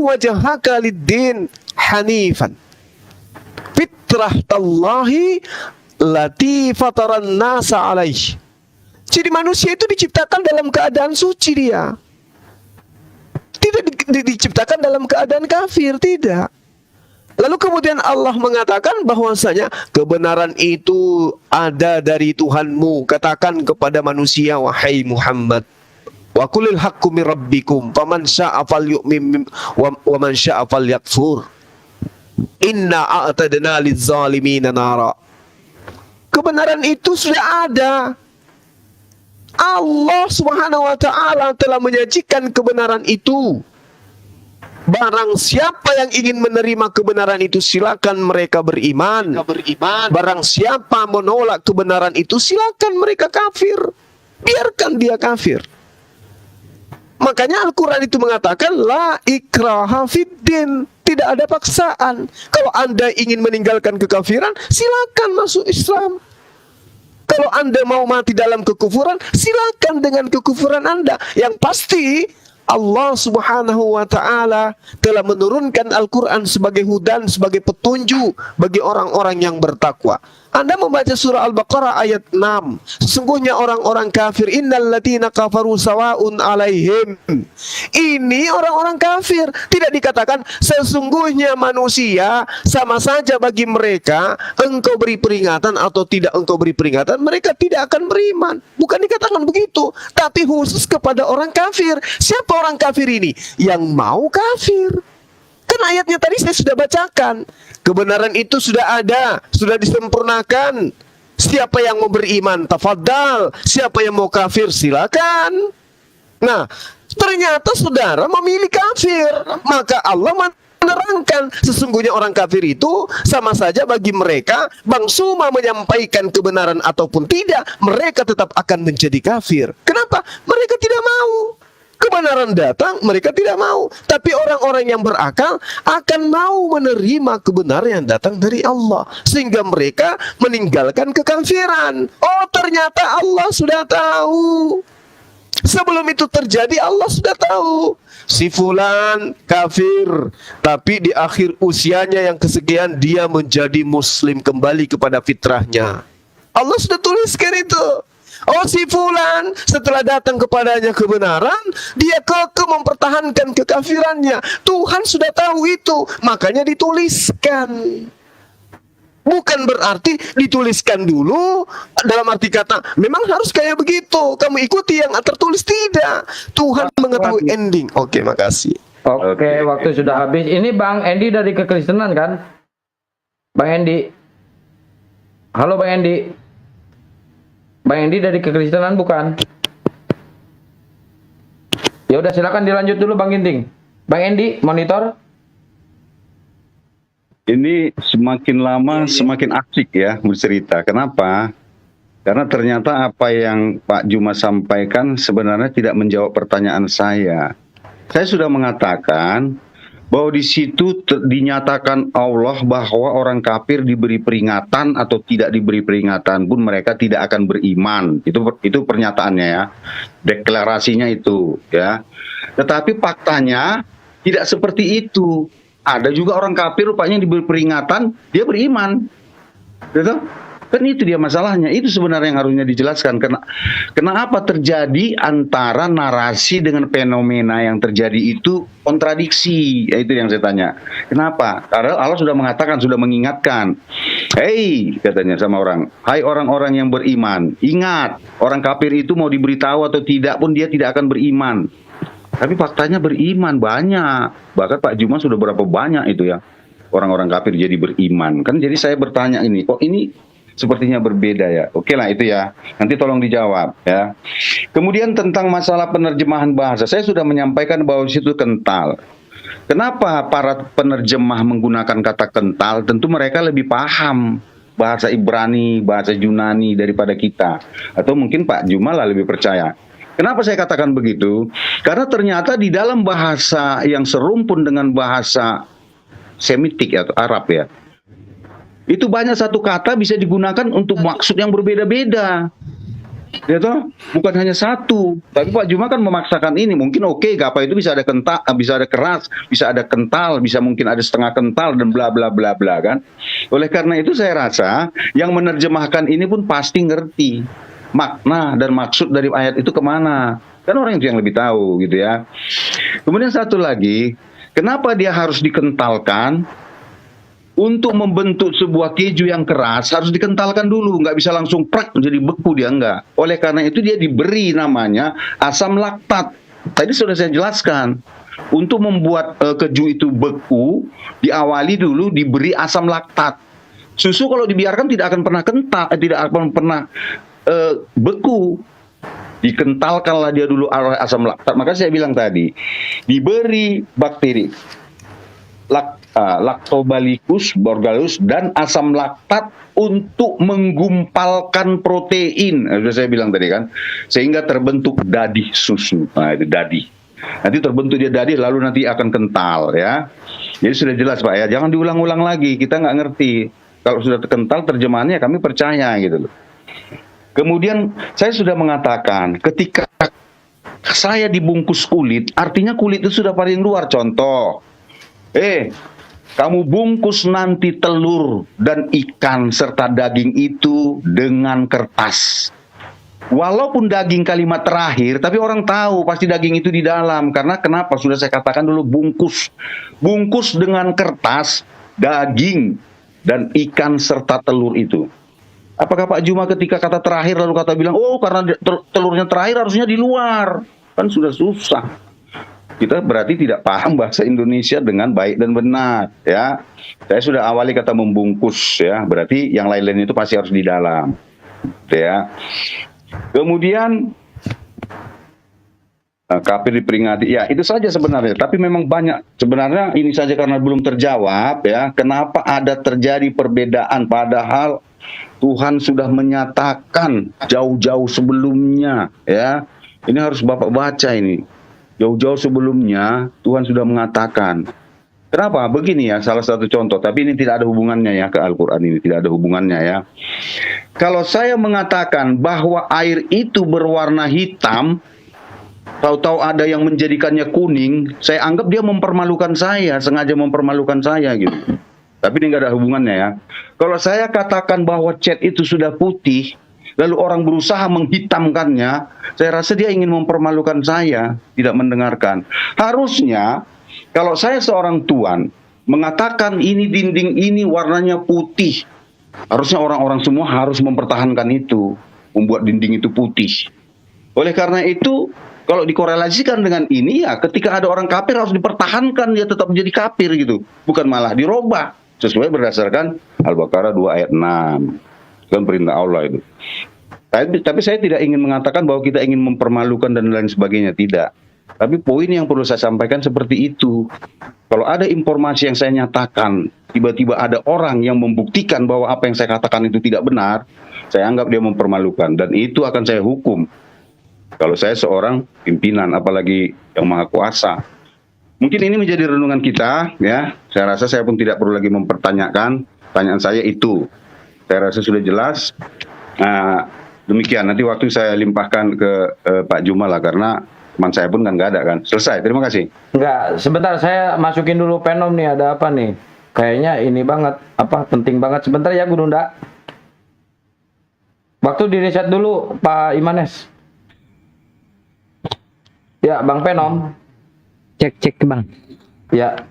wajhaka lid-din hanifan fitrahtallahi lati fataran nasa alaih. Jadi manusia itu diciptakan dalam keadaan suci dia. Tidak diciptakan dalam keadaan kafir, tidak. Lalu kemudian Allah mengatakan bahwasanya kebenaran itu ada dari Tuhanmu. Katakan kepada manusia, wahai Muhammad, wa qulil haqqu mir rabbikum faman syaa'a falyu'min wa man syaa'a falyakfur. Inna a'tadna liz-zalimina nara. Kebenaran itu sudah ada. Allah Subhanahu wa taala telah menyajikan kebenaran itu. Barang siapa yang ingin menerima kebenaran itu, silakan mereka beriman. Barang siapa menolak kebenaran itu, silakan mereka kafir. Biarkan dia kafir. Makanya Al-Quran itu mengatakan la ikraha fiddin, tidak ada paksaan. Kalau Anda ingin meninggalkan kekafiran, silakan masuk Islam. Kalau Anda mau mati dalam kekufuran, silakan dengan kekufuran Anda. Yang pasti Allah Subhanahu wa taala telah menurunkan Al-Quran sebagai hudan, sebagai petunjuk bagi orang-orang yang bertakwa. Anda membaca surah Al-Baqarah ayat 6. Sesungguhnya orang-orang kafir, innal ladzina kafaru sawaun alaihim. Ini orang-orang kafir. Tidak dikatakan sesungguhnya manusia sama saja bagi mereka, engkau beri peringatan atau tidak engkau beri peringatan, mereka tidak akan beriman. Bukan dikatakan begitu, tapi khusus kepada orang kafir. Siapa orang kafir ini? Yang mau kafir. Kan ayatnya tadi saya sudah bacakan. Kebenaran itu sudah ada, sudah disempurnakan. Siapa yang mau beriman, tafadhal. Siapa yang mau kafir, silakan. Nah, ternyata saudara memilih kafir. Maka Allah menerangkan, sesungguhnya orang kafir itu sama saja bagi mereka, Bang Suma menyampaikan kebenaran ataupun tidak, mereka tetap akan menjadi kafir. Kenapa? Mereka tidak mau. Kebenaran datang, mereka tidak mau. Tapi orang-orang yang berakal akan mau menerima kebenaran yang datang dari Allah, sehingga mereka meninggalkan kekafiran. Oh, ternyata Allah sudah tahu. Sebelum itu terjadi, Allah sudah tahu. Si fulan kafir, tapi di akhir usianya yang kesekian dia menjadi muslim, kembali kepada fitrahnya. Allah sudah tuliskan itu. Oh, si fulan setelah datang kepadanya kebenaran, dia kekeh mempertahankan kekafirannya. Tuhan sudah tahu itu, makanya dituliskan. Bukan berarti dituliskan dulu dalam arti kata memang harus kayak begitu, kamu ikuti yang tertulis. Tidak. Tuhan mengetahui ending. Oke, makasih. Oke, waktu sudah habis. Ini Bang Endi dari Kekristenan kan? Bang Endi. Halo Bang Endi. Bang Endi dari Kekristenan bukan? Ya udah, silakan dilanjut dulu Bang Ginting. Bang Endi, monitor. Ini semakin lama semakin asik ya bercerita. Kenapa? Karena ternyata apa yang Pak Juma sampaikan sebenarnya tidak menjawab pertanyaan saya. Saya sudah mengatakan bahwa di situ dinyatakan Allah bahwa orang kafir diberi peringatan atau tidak diberi peringatan pun mereka tidak akan beriman. Itu pernyataannya ya. Deklarasinya itu ya. Tetapi faktanya tidak seperti itu. Ada juga orang kafir rupanya diberi peringatan, dia beriman. Gitu? Kan itu dia masalahnya. Itu sebenarnya yang harusnya dijelaskan. Kenapa terjadi antara narasi dengan fenomena yang terjadi itu kontradiksi? Ya, itu yang saya tanya. Kenapa? Karena Allah sudah mengatakan, sudah mengingatkan. Hei, katanya sama orang. Hai orang-orang yang beriman. Ingat, orang kafir itu mau diberitahu atau tidak pun dia tidak akan beriman. Tapi faktanya beriman banyak. Bahkan Pak Juma sudah berapa banyak itu ya. Orang-orang kafir jadi beriman. Kan jadi saya bertanya ini, kok ini sepertinya berbeda ya. Oke lah itu ya. Nanti tolong dijawab ya. Kemudian tentang masalah penerjemahan bahasa, saya sudah menyampaikan bahwa di situ kental. Kenapa para penerjemah menggunakan kata kental? Tentu mereka lebih paham bahasa Ibrani, bahasa Yunani daripada kita. Atau mungkin Pak Juma lah lebih percaya. Kenapa saya katakan begitu? Karena ternyata di dalam bahasa yang serumpun dengan bahasa Semitik atau Arab ya, itu banyak satu kata bisa digunakan untuk maksud yang berbeda-beda. Ya toh, bukan hanya satu. Tapi Pak Juma kan memaksakan ini. Mungkin oke, gapa itu bisa ada kental, bisa ada keras, bisa ada kental, bisa mungkin ada setengah kental dan bla bla bla bla kan. Oleh karena itu saya rasa yang menerjemahkan ini pun pasti ngerti makna dan maksud dari ayat itu kemana. Kan orang itu yang lebih tahu gitu ya. Kemudian satu lagi, kenapa dia harus dikentalkan? Untuk membentuk sebuah keju yang keras harus dikentalkan dulu, nggak bisa langsung prak menjadi beku, dia enggak. Oleh karena itu dia diberi namanya asam laktat. Tadi sudah saya jelaskan. Untuk membuat keju itu beku, diawali dulu diberi asam laktat. Susu kalau dibiarkan tidak akan pernah kental, tidak akan pernah beku. Dikentalkanlah dia dulu oleh asam laktat. Maka saya bilang tadi, diberi bakteri Lactobacillus burgdorferi dan asam laktat untuk menggumpalkan protein. Sudah saya bilang tadi kan, sehingga terbentuk dadi susu. Nah, itu dadi. Nanti terbentuk dia dadi, lalu nanti akan kental ya. Jadi sudah jelas Pak ya, jangan diulang-ulang lagi. Kita nggak ngerti. Kalau sudah kental terjemahannya kami percaya gitu loh. Kemudian saya sudah mengatakan, ketika saya dibungkus kulit, artinya kulit itu sudah paling luar. Contoh, kamu bungkus nanti telur dan ikan serta daging itu dengan kertas. Walaupun daging kalimat terakhir, tapi orang tahu pasti daging itu di dalam. Karena kenapa? Sudah saya katakan dulu, bungkus. Bungkus dengan kertas, daging, dan ikan serta telur itu. Apakah Pak Juma ketika kata terakhir lalu kata bilang, oh karena telurnya terakhir harusnya di luar. Kan sudah susah. Kita berarti tidak paham bahasa Indonesia dengan baik dan benar ya. Saya sudah awali kata membungkus ya, berarti yang lain-lain itu pasti harus di dalam ya. Kemudian kafir diperingati ya, itu saja sebenarnya. Tapi memang banyak sebenarnya, ini saja karena belum terjawab ya, kenapa ada terjadi perbedaan padahal Tuhan sudah menyatakan jauh-jauh sebelumnya ya. Ini harus Bapak baca ini. Jauh-jauh sebelumnya Tuhan sudah mengatakan. Kenapa? Begini ya, salah satu contoh. Tapi ini tidak ada hubungannya ya ke Al-Quran ini. Tidak ada hubungannya ya. Kalau saya mengatakan bahwa air itu berwarna hitam, tahu-tahu ada yang menjadikannya kuning, saya anggap dia mempermalukan saya, sengaja mempermalukan saya gitu. Tapi ini nggak ada hubungannya ya. Kalau saya katakan bahwa cat itu sudah putih, lalu orang berusaha menghitamkannya, saya rasa dia ingin mempermalukan saya, tidak mendengarkan. Harusnya, kalau saya seorang tuan, mengatakan ini dinding ini warnanya putih, harusnya orang-orang semua harus mempertahankan itu, membuat dinding itu putih. Oleh karena itu, kalau dikorelasikan dengan ini, ya ketika ada orang kafir harus dipertahankan, dia tetap menjadi kafir gitu. Bukan malah dirobah, sesuai berdasarkan Al-Baqarah 2 ayat 6. Kan perintah Allah itu. Tapi saya tidak ingin mengatakan bahwa kita ingin mempermalukan dan lain sebagainya, tidak. Tapi poin yang perlu saya sampaikan seperti itu. Kalau ada informasi yang saya nyatakan, tiba-tiba ada orang yang membuktikan bahwa apa yang saya katakan itu tidak benar, saya anggap dia mempermalukan. Dan itu akan saya hukum. Kalau saya seorang pimpinan, apalagi yang maha kuasa. Mungkin ini menjadi renungan kita, ya. Saya rasa saya pun tidak perlu lagi mempertanyakan. Pertanyaan saya itu. Saya rasa sudah jelas. Nah, demikian. Nanti waktu saya limpahkan ke Pak Juma lah, karena teman saya pun kan nggak ada kan. Selesai. Terima kasih. Enggak, sebentar saya masukin dulu Penom nih, ada apa nih? Kayaknya ini banget, penting banget. Sebentar ya Guru Nda. Waktu di reset dulu Pak Imanes. Ya, Bang Penom. Cek Bang. Ya.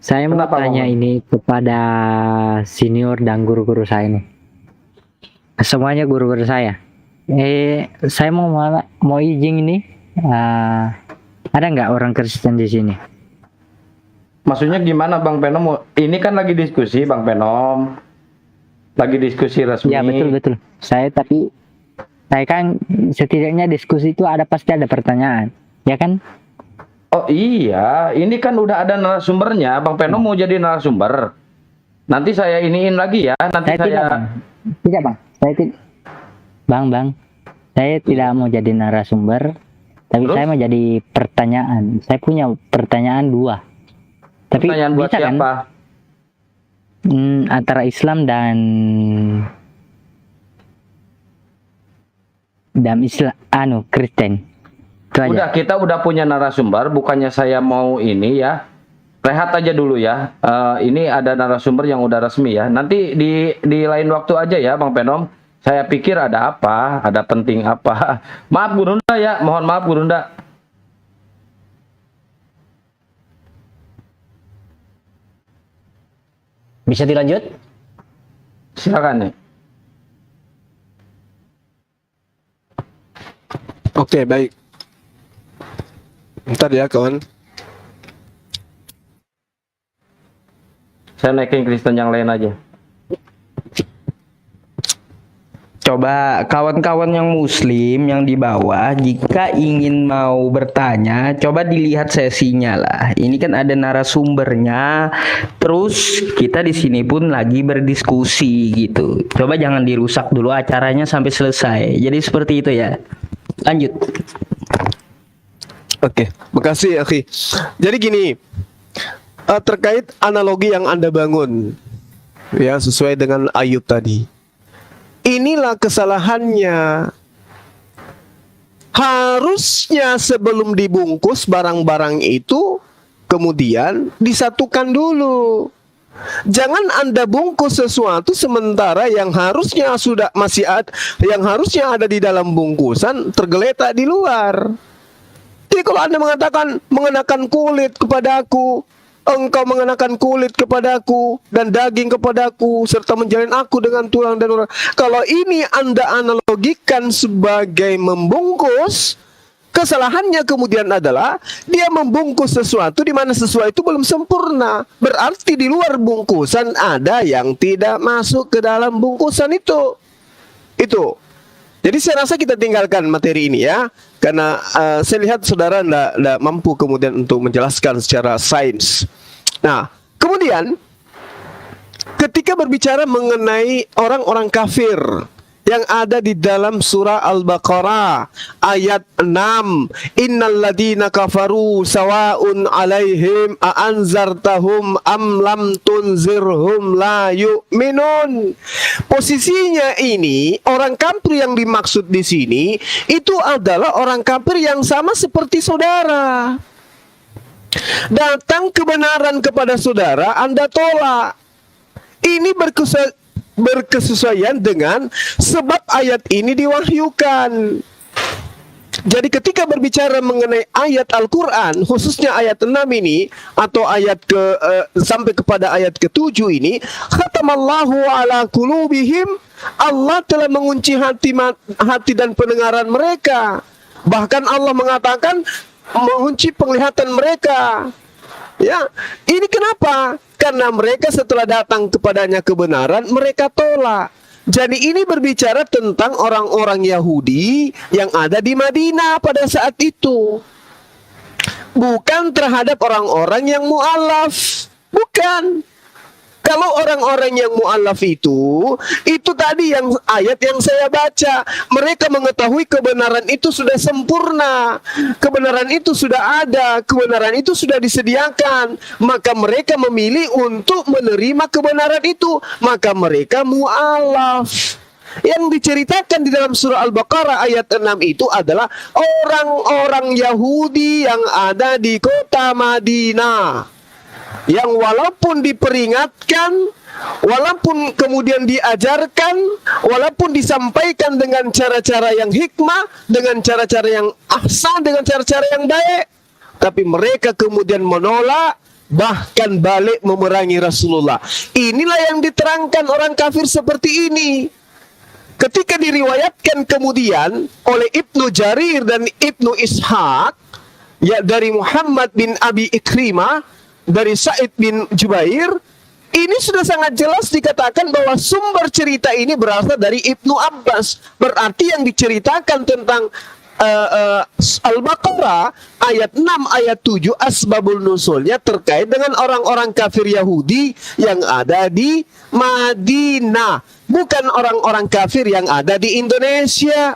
Saya mau Kenapa, tanya Bang? ini kepada senior dan guru-guru saya ini. Semuanya guru-guru saya. Saya mau izin ini. Ada nggak orang Kristen di sini? Maksudnya gimana Bang Penom? Ini kan lagi diskusi Bang Penom. Lagi diskusi resmi. Ya betul. Saya kan setidaknya diskusi itu pasti ada pertanyaan, ya kan? Oh iya, ini kan udah ada narasumbernya. Bang Penom mau jadi narasumber. Nanti saya iniin lagi ya. Nanti Tidak Bang. Bang. Saya tidak mau jadi narasumber, tapi Terus? saya mau jadi pertanyaan. Saya punya pertanyaan 2. Tapi Pertanyaan buat bisa kan? siapa? Antara Islam dan dan Islam Kristen. Itu aja. Udah, kita udah punya narasumber, bukannya saya mau ini ya. Rehat aja dulu ya. Ini ada narasumber yang udah resmi ya. Nanti di lain waktu aja ya, Bang Penom. Saya pikir ada apa, ada penting apa. Maaf Bu Runda ya, mohon maaf Bu Runda. Bisa dilanjut? Silakan nih. Oke, baik. Bentar ya, kawan. Saya naikin Kristen yang lain aja. Coba kawan-kawan yang muslim yang di bawah jika ingin mau bertanya, coba dilihat sesinya lah. Ini kan ada narasumbernya. Terus kita di sini pun lagi berdiskusi gitu. Coba jangan dirusak dulu acaranya sampai selesai. Jadi seperti itu ya. Lanjut. Oke, makasih, akhi. Jadi gini, terkait analogi yang Anda bangun, ya sesuai dengan Ayub tadi. Inilah kesalahannya. Harusnya sebelum dibungkus barang-barang itu, kemudian disatukan dulu. Jangan Anda bungkus sesuatu sementara yang harusnya yang harusnya ada di dalam bungkusan tergeletak di luar. Jadi kalau Anda mengatakan mengenakan kulit kepadaku, engkau mengenakan kulit kepadaku dan daging kepadaku serta menjalin aku dengan tulang dan urat. Kalau ini Anda analogikan sebagai membungkus, kesalahannya kemudian adalah dia membungkus sesuatu di mana sesuatu itu belum sempurna. Berarti di luar bungkusan ada yang tidak masuk ke dalam bungkusan itu. Itu. Jadi saya rasa kita tinggalkan materi ini ya, karena saya lihat saudara tidak mampu kemudian untuk menjelaskan secara sains. Nah, kemudian ketika berbicara mengenai orang-orang kafir yang ada di dalam surah Al-Baqarah ayat 6, innal ladina kafaru sawaun alaihim a'anzartahum am lam tunzirhum la yu'minun. Posisinya ini orang kafir yang dimaksud di sini itu adalah orang kafir yang sama seperti saudara. Datang kebenaran kepada saudara, Anda tolak. Ini berkesesuaian dengan sebab ayat ini diwahyukan. Jadi ketika berbicara mengenai ayat Al-Quran, khususnya ayat 6 ini, atau ayat sampai kepada ayat ke-7 ini, khatamallahu ala qulubihim, Allah telah mengunci hati dan pendengaran mereka. Bahkan Allah mengatakan mengunci penglihatan mereka. Ya, ini kenapa? Karena mereka setelah datang kepadanya kebenaran, mereka tolak. Jadi ini berbicara tentang orang-orang Yahudi yang ada di Madinah pada saat itu. Bukan terhadap orang-orang yang mu'alaf. Bukan. Kalau orang-orang yang mu'alaf itu tadi yang ayat yang saya baca. Mereka mengetahui kebenaran itu sudah sempurna. Kebenaran itu sudah ada. Kebenaran itu sudah disediakan. Maka mereka memilih untuk menerima kebenaran itu. Maka mereka mu'alaf. Yang diceritakan di dalam surah Al-Baqarah ayat 6 itu adalah orang-orang Yahudi yang ada di kota Madinah. Yang walaupun diperingatkan, walaupun kemudian diajarkan, walaupun disampaikan dengan cara-cara yang hikmah, dengan cara-cara yang ahsan, dengan cara-cara yang baik, tapi mereka kemudian menolak, bahkan balik memerangi Rasulullah. Inilah yang diterangkan orang kafir seperti ini. Ketika diriwayatkan kemudian oleh Ibnu Jarir dan Ibnu Ishaq, ya dari Muhammad bin Abi Ikrimah, dari Sa'id bin Jubair, ini sudah sangat jelas dikatakan bahwa sumber cerita ini berasal dari Ibnu Abbas. Berarti yang diceritakan tentang Al-Baqarah ayat 6, ayat 7 asbabul nusulnya terkait dengan orang-orang kafir Yahudi yang ada di Madinah, bukan orang-orang kafir yang ada di Indonesia.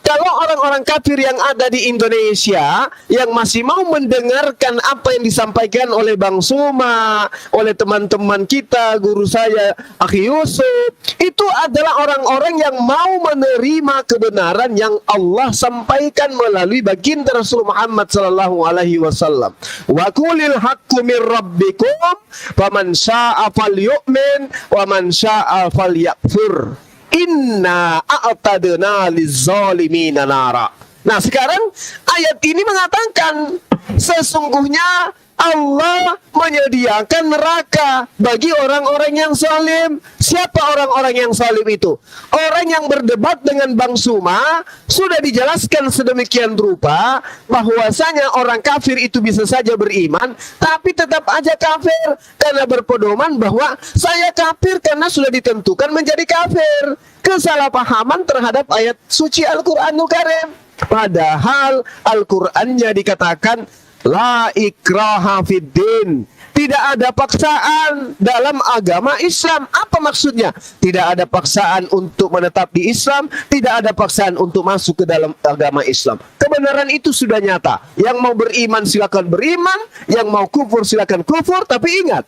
Kalau orang-orang kafir yang ada di Indonesia yang masih mau mendengarkan apa yang disampaikan oleh Bang Suma, oleh teman-teman kita, guru saya, Akhi Yusuf, itu adalah orang-orang yang mau menerima kebenaran yang Allah sampaikan melalui baginda Rasul Muhammad sallallahu alaihi wasallam. Wa qulil haqqu mir rabbikum faman syaa'a falyu'min wa man syaa'a falyakfur. Inna a'tadna lizalimina nara. Nah, sekarang ayat ini mengatakan sesungguhnya Allah menyediakan neraka bagi orang-orang yang zalim. Siapa orang-orang yang zalim itu? Orang yang berdebat dengan Bang Suma sudah dijelaskan sedemikian rupa bahwasanya orang kafir itu bisa saja beriman tapi tetap aja kafir karena berpedoman bahwa saya kafir karena sudah ditentukan menjadi kafir. Kesalahpahaman terhadap ayat suci Al-Qur'anul Karim. Padahal Al-Qur'annya dikatakan la ikraha fiddin. Tidak ada paksaan dalam agama Islam. Apa maksudnya? Tidak ada paksaan untuk menetap di Islam, tidak ada paksaan untuk masuk ke dalam agama Islam. Kebenaran itu sudah nyata. Yang mau beriman silakan beriman, yang mau kufur silakan kufur, tapi ingat,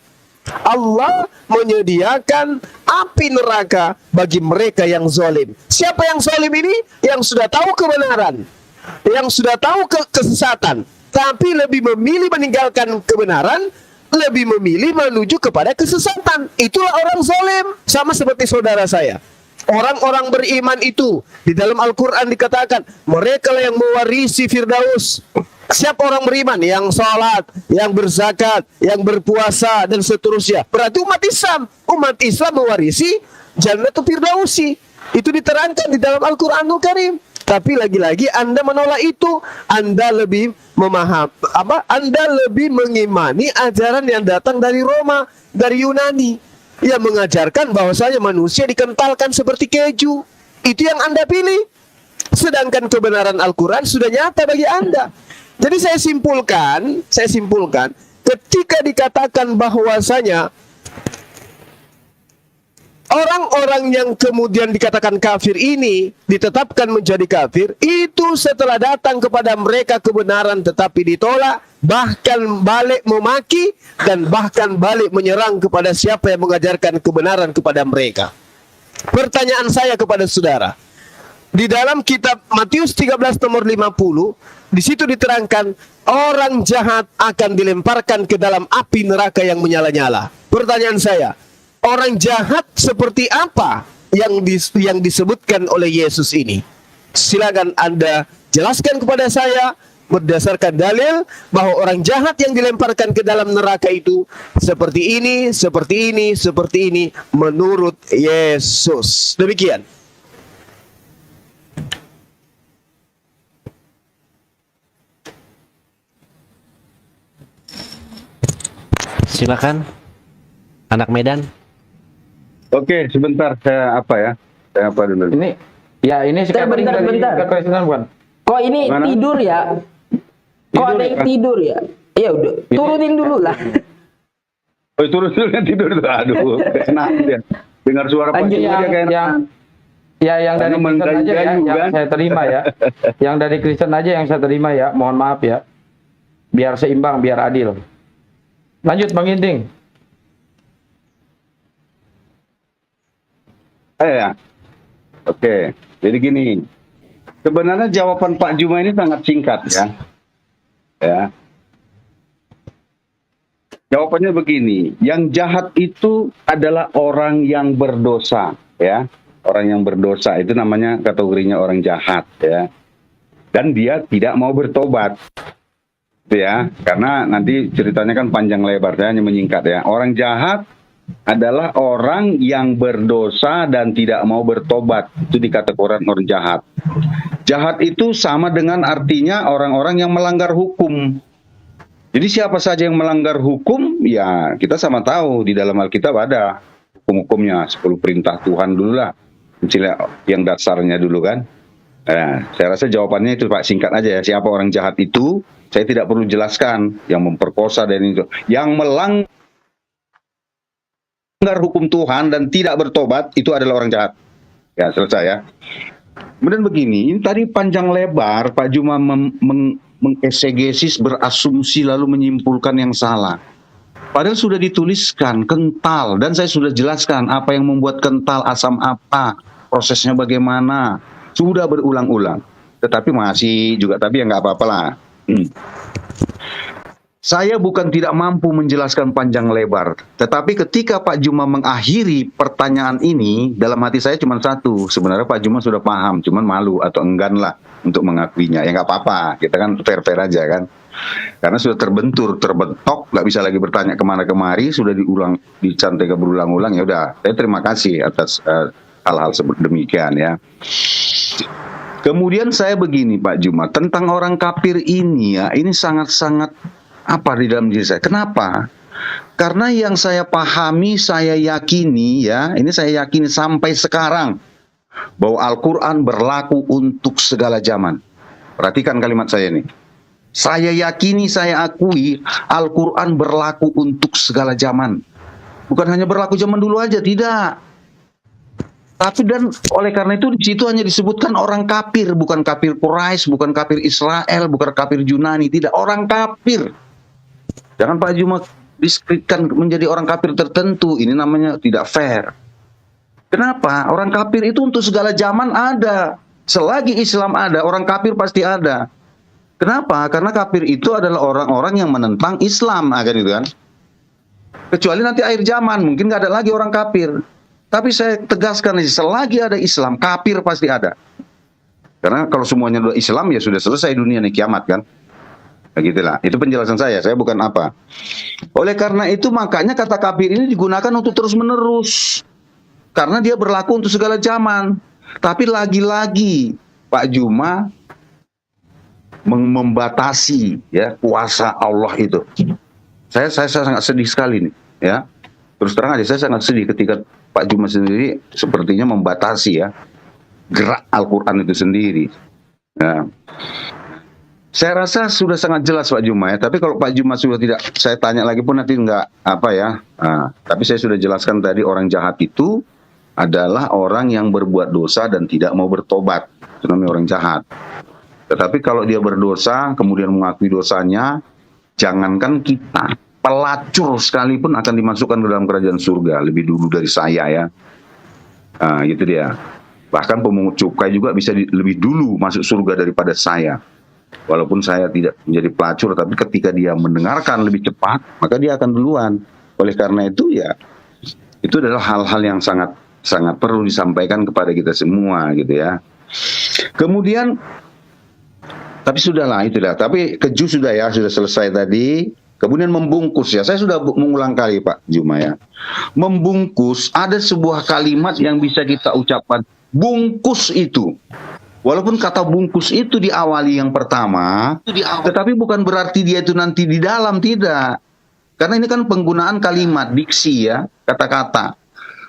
Allah menyediakan api neraka bagi mereka yang zalim. Siapa yang zalim ini? Yang sudah tahu kebenaran, yang sudah tahu kesesatan, tapi lebih memilih meninggalkan kebenaran, lebih memilih menuju kepada kesesatan. Itulah orang zalim. Sama seperti saudara saya. Orang-orang beriman itu di dalam Al-Quran dikatakan mereka lah yang mewarisi Firdaus. Siapa orang beriman? Yang sholat, yang berzakat, yang berpuasa, dan seterusnya. Berarti umat Islam. Umat Islam mewarisi Jannatul Firdausi. Itu diterangkan di dalam Al-Quranul Karim. Tapi lagi-lagi Anda menolak itu. Anda lebih Anda lebih mengimani ajaran yang datang dari Roma, dari Yunani, yang mengajarkan bahwasanya manusia dikentalkan seperti keju. Itu yang Anda pilih. Sedangkan kebenaran Al-Quran sudah nyata bagi Anda. Jadi saya simpulkan, ketika dikatakan bahwasanya orang-orang yang kemudian dikatakan kafir ini ditetapkan menjadi kafir, itu setelah datang kepada mereka kebenaran tetapi ditolak, bahkan balik memaki, dan bahkan balik menyerang kepada siapa yang mengajarkan kebenaran kepada mereka. Pertanyaan saya kepada saudara, di dalam kitab Matius 13 nomor 50, di situ diterangkan orang jahat akan dilemparkan ke dalam api neraka yang menyala-nyala. Pertanyaan saya, orang jahat seperti apa yang disebutkan oleh Yesus ini? Silakan Anda jelaskan kepada saya berdasarkan dalil bahwa orang jahat yang dilemparkan ke dalam neraka itu seperti ini, seperti ini, seperti ini menurut Yesus. Demikian. Silakan, anak Medan. Oke, sebentar saya apa dulu. Ini bentar. Kekristenen bukan? Kok ini Mana? tidur ya? Kok ada yang tidur ya? Ya udah, turunin dulu lah. Oh, turun kan tidur itu. Aduh, kena dia. Dengar suara Pak Lanjut Juma dia kayak yang dari Karena Kristen aja ya, mengganggu, yang kan? saya terima ya. Yang dari Kristen aja yang saya terima ya. Mohon maaf ya. Biar seimbang, biar adil. Lanjut Bang Ginting. ya. Oke, jadi gini. Sebenarnya jawaban Pak Juma ini sangat singkat ya. Ya. Jawabannya begini, yang jahat itu adalah orang yang berdosa, ya. Orang yang berdosa itu namanya kategorinya orang jahat, ya. Dan dia tidak mau bertobat. Ya, karena nanti ceritanya kan panjang lebar, saya hanya menyingkat ya. Orang jahat adalah orang yang berdosa dan tidak mau bertobat. Itu dikategorikan orang jahat. Jahat itu sama dengan artinya orang-orang yang melanggar hukum. Jadi siapa saja yang melanggar hukum, ya kita sama tahu di dalam Alkitab ada hukum-hukumnya, 10 perintah Tuhan dulu lah. Yang dasarnya dulu kan. Nah, saya rasa jawabannya itu Pak, singkat aja ya. Siapa orang jahat itu, saya tidak perlu jelaskan. Yang memperkosa dan itu. Yang melanggar hukum Tuhan dan tidak bertobat, itu adalah orang jahat. Ya, selesai ya. Kemudian begini, ini tadi panjang lebar Pak Juma mengesegesis, berasumsi lalu menyimpulkan yang salah. Padahal sudah dituliskan kental dan saya sudah jelaskan apa yang membuat kental, asam apa, prosesnya bagaimana, sudah berulang-ulang. Tetapi masih juga, tapi ya nggak apa-apa lah. Saya bukan tidak mampu menjelaskan panjang lebar, tetapi ketika Pak Juma mengakhiri pertanyaan ini, dalam hati saya cuma satu, sebenarnya Pak Juma sudah paham, cuman malu atau enggan lah untuk mengakuinya. Ya nggak apa-apa, kita kan fair-fair aja kan. Karena sudah terbentok, nggak bisa lagi bertanya kemana kemari, sudah dicantikan berulang-ulang. Ya udah, saya terima kasih atas hal-hal demikian ya. Kemudian saya begini Pak Juma, tentang orang kafir ini ya, ini sangat-sangat apa di dalam diri saya. Kenapa? Karena yang saya pahami, saya yakini ya, ini saya yakini sampai sekarang bahwa Al-Quran berlaku untuk segala zaman. Perhatikan kalimat saya ini. Saya yakini, saya akui Al-Quran berlaku untuk segala zaman. Bukan hanya berlaku zaman dulu aja, tidak. Tapi dan oleh karena itu di situ hanya disebutkan orang kafir, bukan kafir Quraisy, bukan kafir Israel, bukan kafir Yunani, tidak, orang kafir. Jangan Pak Juma diskreditkan menjadi orang kafir tertentu, ini namanya tidak fair. Kenapa? Orang kafir itu untuk segala zaman ada. Selagi Islam ada, orang kafir pasti ada. Kenapa? Karena kafir itu adalah orang-orang yang menentang Islam, kan itu kan. Kecuali nanti akhir zaman, mungkin nggak ada lagi orang kafir. Tapi saya tegaskan, selagi ada Islam, kafir pasti ada. Karena kalau semuanya udah Islam, ya sudah selesai dunia nih, kiamat kan. Begitulah, itu penjelasan saya bukan apa. Oleh karena itu, makanya kata kafir ini digunakan untuk terus-menerus. Karena dia berlaku untuk segala zaman. Tapi lagi-lagi, Pak Juma membatasi ya kuasa Allah itu. Saya sangat sedih sekali nih, ya. Terus terang aja, saya sangat sedih ketika Pak Juma sendiri sepertinya membatasi ya gerak Al-Quran itu sendiri. Ya. Saya rasa sudah sangat jelas Pak Juma ya. Tapi kalau Pak Juma sudah tidak, saya tanya lagi pun nanti enggak apa ya. Tapi saya sudah jelaskan tadi, orang jahat itu adalah orang yang berbuat dosa dan tidak mau bertobat. Itu namanya orang jahat. Tetapi kalau dia berdosa kemudian mengakui dosanya, jangankan kita, pelacur sekalipun akan dimasukkan ke dalam kerajaan surga lebih dulu dari saya ya. Gitu dia. Bahkan pemungut cukai juga bisa lebih dulu masuk surga daripada saya. Walaupun saya tidak menjadi pelacur, tapi ketika dia mendengarkan lebih cepat, maka dia akan duluan. Oleh karena itu ya, itu adalah hal-hal yang sangat perlu disampaikan kepada kita semua gitu ya. Kemudian, tapi sudahlah itulah. Tapi keju sudah ya, sudah selesai tadi. Kemudian membungkus ya, saya sudah mengulang kali Pak Juma ya. Membungkus, ada sebuah kalimat yang bisa kita ucapkan, bungkus itu. Walaupun kata bungkus itu diawali yang pertama, tetapi bukan berarti dia itu nanti di dalam, tidak. Karena ini kan penggunaan kalimat, diksi ya, kata-kata.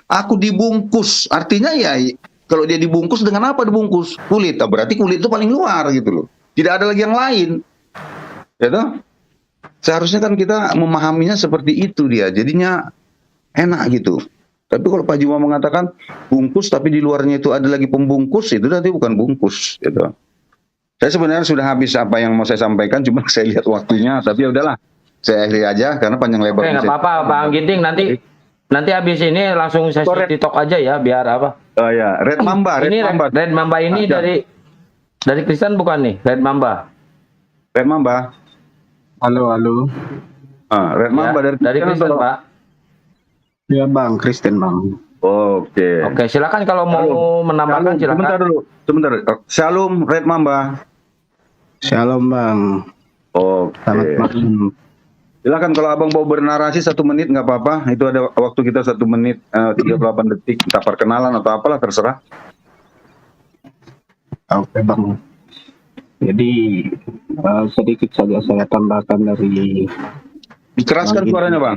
Aku dibungkus, artinya ya kalau dia dibungkus dengan apa dibungkus? Kulit, berarti kulit itu paling luar gitu loh. Tidak ada lagi yang lain. Ya toh? Seharusnya kan kita memahaminya seperti itu dia, jadinya enak gitu. Tapi kalau Pak Juma mengatakan bungkus tapi di luarnya itu ada lagi pembungkus, itu nanti bukan bungkus gitu. Saya sebenarnya sudah habis apa yang mau saya sampaikan, cuma saya lihat waktunya, tapi ya udahlah. Saya akhiri aja karena panjang lebar. Oke, nggak apa-apa Bang Ginting, nanti habis ini langsung sesi TikTok aja ya, biar apa? Oh ya, Red Mamba, Red Mamba ini dari Kristen bukan nih, Red Mamba. Red Mamba. Halo. Red Mamba Ya, dari Kristen, Pak. Ya Bang, Kristen Bang. Oke. Oke, silakan kalau mau menambahkan silakan. Sebentar dulu. Shalom Red Mamba. Shalom Bang. Selamat Oke. malam. Silakan kalau abang mau bernarasi 1 menit nggak apa-apa. Itu ada waktu kita 1 menit 38 detik. Kita perkenalan atau apalah terserah. Oke Bang. Jadi sedikit saja saya tambahkan dari Dikeraskan suaranya Bang.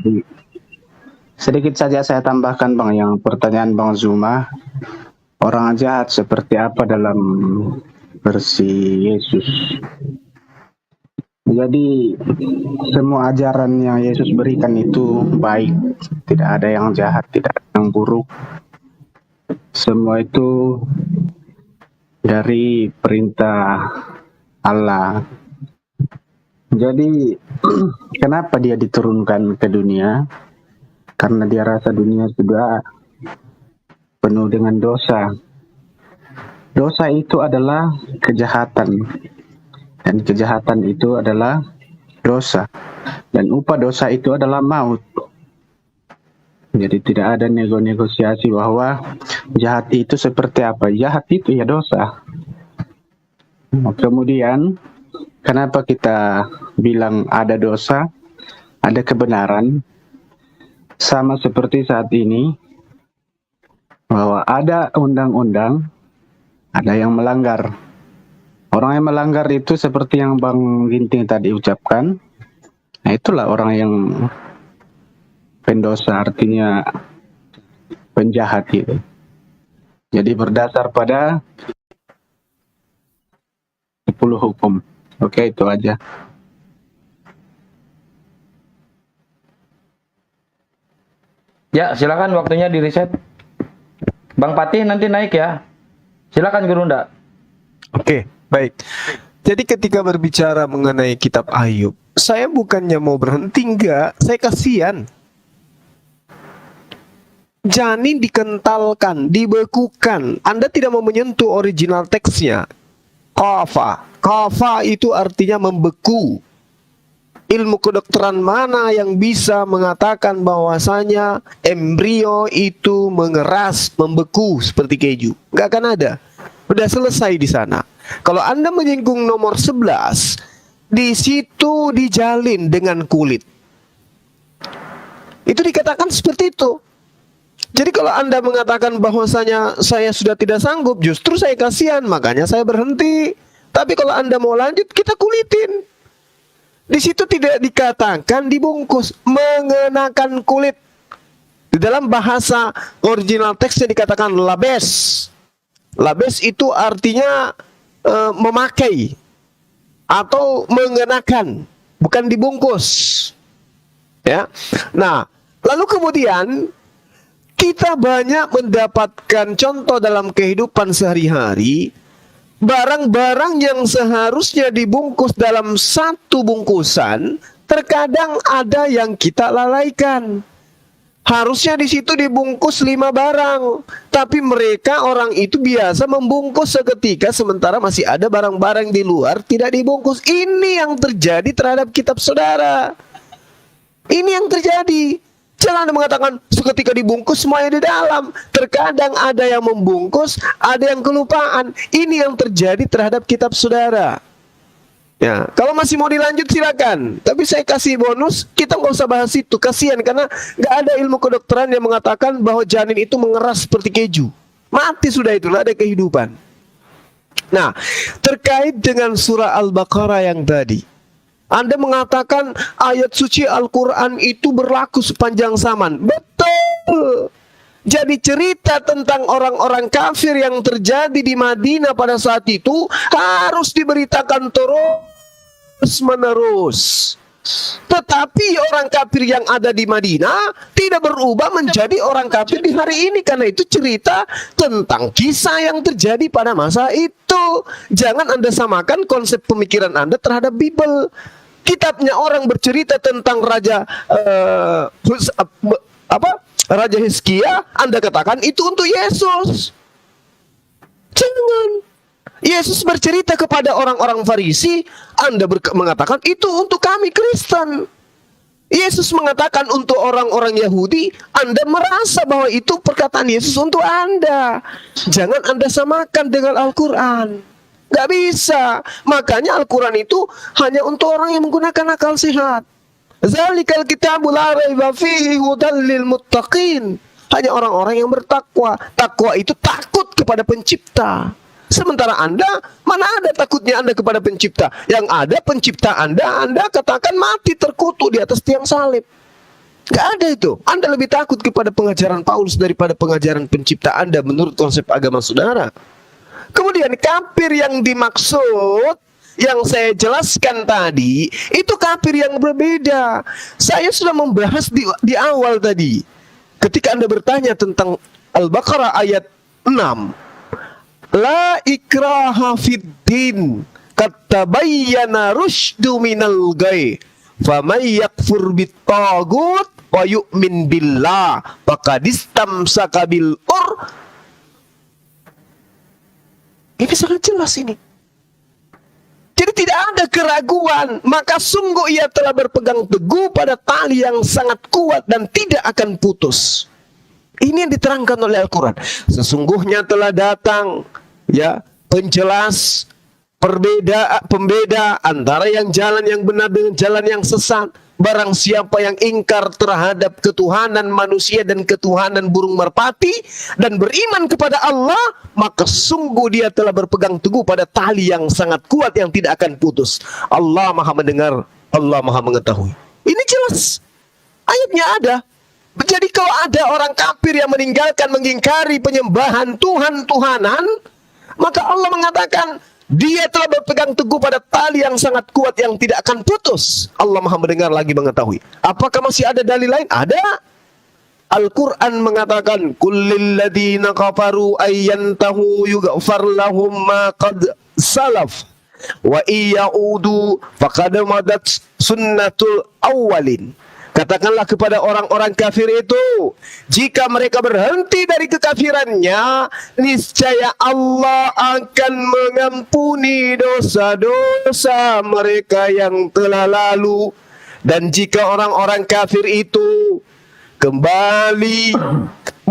Sedikit saja saya tambahkan Bang, yang pertanyaan Bang Zuma, orang jahat seperti apa dalam versi Yesus. Jadi semua ajaran yang Yesus berikan itu baik, tidak ada yang jahat, tidak ada yang buruk. Semua itu dari perintah Allah. Jadi kenapa dia diturunkan ke dunia? Karena dia rasa dunia sudah penuh dengan dosa. Dosa itu adalah kejahatan, dan kejahatan itu adalah dosa, dan upah dosa itu adalah maut. Jadi tidak ada negosiasi bahwa jahat itu seperti apa. Jahat itu ya dosa. Kemudian kenapa kita bilang ada dosa, ada kebenaran? Sama seperti saat ini, bahwa ada undang-undang, ada yang melanggar. Orang yang melanggar itu seperti yang Bang Ginting tadi ucapkan. Nah, itulah orang yang pendosa, artinya penjahat itu. Jadi berdasar pada 10 hukum. Oke, itu aja. Ya, silakan waktunya di reset. Bang Patih nanti naik ya. Silakan Gurunda. Oke, baik. Jadi ketika berbicara mengenai kitab Ayub, saya bukannya mau berhenti, enggak. Saya kasihan. Janin dikentalkan, dibekukan. Anda tidak mau menyentuh original teksnya. Kafa. Kafa itu artinya membeku. Ilmu kedokteran mana yang bisa mengatakan bahwasanya embrio itu mengeras, membeku seperti keju? Nggak akan ada. Udah selesai di sana. Kalau Anda menyinggung nomor 11, di situ dijalin dengan kulit. Itu dikatakan seperti itu. Jadi kalau Anda mengatakan bahwasanya saya sudah tidak sanggup, justru saya kasihan, makanya saya berhenti. Tapi kalau Anda mau lanjut, kita kulitin. Di situ tidak dikatakan dibungkus, mengenakan kulit. Di dalam bahasa original teksnya dikatakan labes. Labes itu artinya memakai atau mengenakan, bukan dibungkus. Ya. Nah, lalu kemudian kita banyak mendapatkan contoh dalam kehidupan sehari-hari. Barang-barang yang seharusnya dibungkus dalam satu bungkusan, terkadang ada yang kita lalaikan. Harusnya di situ dibungkus 5 barang, tapi mereka orang itu biasa membungkus seketika, sementara masih ada barang-barang di luar tidak dibungkus. Ini yang terjadi terhadap kitab saudara. Ini yang terjadi. Jangan Anda mengatakan seketika dibungkus semuanya di dalam. Terkadang ada yang membungkus, ada yang kelupaan. Ini yang terjadi terhadap kitab saudara. Ya, kalau masih mau dilanjut silakan. Tapi saya kasih bonus, kita nggak usah bahas itu. Kasihan karena nggak ada ilmu kedokteran yang mengatakan bahwa janin itu mengeras seperti keju. Mati sudah itu, nggak ada kehidupan. Nah, terkait dengan surah Al-Baqarah yang tadi. Anda mengatakan ayat suci Al-Quran itu berlaku sepanjang zaman. Betul. Jadi cerita tentang orang-orang kafir yang terjadi di Madinah pada saat itu harus diberitakan terus menerus. Tetapi orang kafir yang ada di Madinah tidak berubah menjadi orang kafir di hari ini. Karena itu cerita tentang kisah yang terjadi pada masa itu. Jangan Anda samakan konsep pemikiran Anda terhadap Bible. Kitabnya orang bercerita tentang Raja Hizkia, Anda katakan itu untuk Yesus. Jangan. Yesus bercerita kepada orang-orang Farisi, Anda mengatakan itu untuk kami Kristen. Yesus mengatakan untuk orang-orang Yahudi, Anda merasa bahwa itu perkataan Yesus untuk Anda. Jangan Anda samakan dengan Al-Quran. Gak bisa. Makanya Al-Quran itu hanya untuk orang yang menggunakan akal sehat. Zalikal kitabul la raiba fihi hudal lil muttaqin. Hanya orang-orang yang bertakwa. Takwa itu takut kepada pencipta. Sementara Anda, mana ada takutnya Anda kepada pencipta? Yang ada pencipta Anda katakan mati terkutuk di atas tiang salib. Gak ada itu. Anda lebih takut kepada pengajaran Paulus daripada pengajaran pencipta Anda menurut konsep agama saudara. Kemudian kafir yang dimaksud, yang saya jelaskan tadi, itu kafir yang berbeda. Saya sudah membahas di awal tadi. Ketika Anda bertanya tentang Al-Baqarah ayat 6. La ikraha fid din. Katabayyana rusydu minal ghayy. Faman yakfur bit-taghut wa yu'min billah faqad istamsaka bil ur. Ini sangat jelas ini. Jadi tidak ada keraguan, maka sungguh ia telah berpegang teguh pada tali yang sangat kuat dan tidak akan putus. Ini yang diterangkan oleh Al-Quran. Sesungguhnya telah datang ya penjelas pembeda antara yang jalan yang benar dengan jalan yang sesat. Barang siapa yang ingkar terhadap ketuhanan manusia dan ketuhanan burung merpati dan beriman kepada Allah, maka sungguh dia telah berpegang teguh pada tali yang sangat kuat yang tidak akan putus. Allah Maha mendengar, Allah Maha mengetahui. Ini jelas. Ayatnya ada. Jadi kalau ada orang kafir yang meninggalkan mengingkari penyembahan Tuhan-Tuhanan, maka Allah mengatakan dia telah berpegang teguh pada tali yang sangat kuat yang tidak akan putus. Allah Maha mendengar lagi mengetahui. Apakah masih ada dalil lain? Ada. Al-Quran mengatakan, kullil ladina kafaru ayyantahu yughfar lahum ma qad salaf wa iyaudu faqad madat sunnatul awwalin. Katakanlah kepada orang-orang kafir itu, jika mereka berhenti dari kekafirannya, niscaya Allah akan mengampuni dosa-dosa mereka yang telah lalu. Dan jika orang-orang kafir itu kembali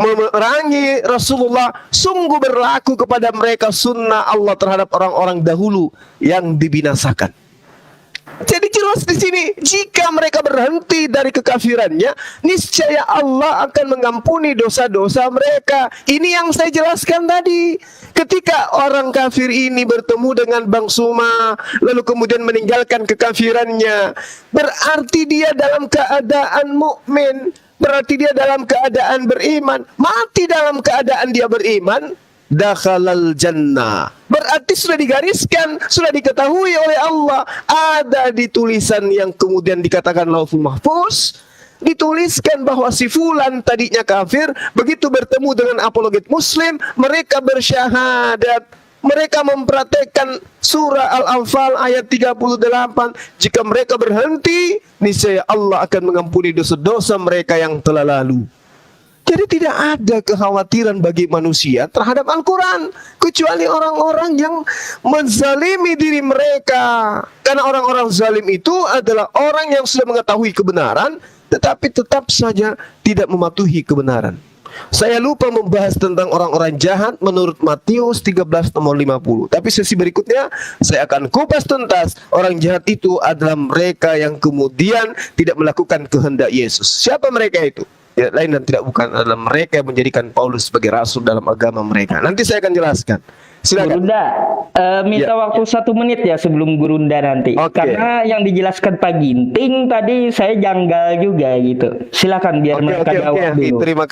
memerangi Rasulullah, sungguh berlaku kepada mereka sunnah Allah terhadap orang-orang dahulu yang dibinasakan. Jadi jelas di sini, jika mereka berhenti dari kekafirannya, niscaya Allah akan mengampuni dosa-dosa mereka. Ini yang saya jelaskan tadi. Ketika orang kafir ini bertemu dengan Bang Suma, lalu kemudian meninggalkan kekafirannya, berarti dia dalam keadaan mukmin, berarti dia dalam keadaan beriman. Mati dalam keadaan dia beriman, dakhalal jannah. Berarti sudah digariskan, sudah diketahui oleh Allah. Ada di tulisan yang kemudian dikatakan Lauhul Mahfuz, dituliskan bahwa si fulan tadinya kafir, begitu bertemu dengan apologet muslim, mereka bersyahadat, mereka mempraktekkan surah Al-Anfal ayat 38. Jika mereka berhenti, niscaya Allah akan mengampuni dosa-dosa mereka yang telah lalu. Jadi tidak ada kekhawatiran bagi manusia terhadap Al-Quran, kecuali orang-orang yang menzalimi diri mereka. Karena orang-orang zalim itu adalah orang yang sudah mengetahui kebenaran, tetapi tetap saja tidak mematuhi kebenaran. Saya lupa membahas tentang orang-orang jahat menurut Matius 13 nomor 50. Tapi sesi berikutnya saya akan kupas tuntas. Orang jahat itu adalah mereka yang kemudian tidak melakukan kehendak Yesus. Siapa mereka itu? Tidak lain dan tidak bukan adalah mereka yang menjadikan Paulus sebagai rasul dalam agama mereka. Nanti saya akan jelaskan. Silakan. Gurunda, minta Ya. waktu 1 menit ya sebelum Gurunda nanti. Oke. Karena yang dijelaskan Pak Ginting tadi saya janggal juga gitu. Silakan biar mereka jawab Akhi. dulu. Terima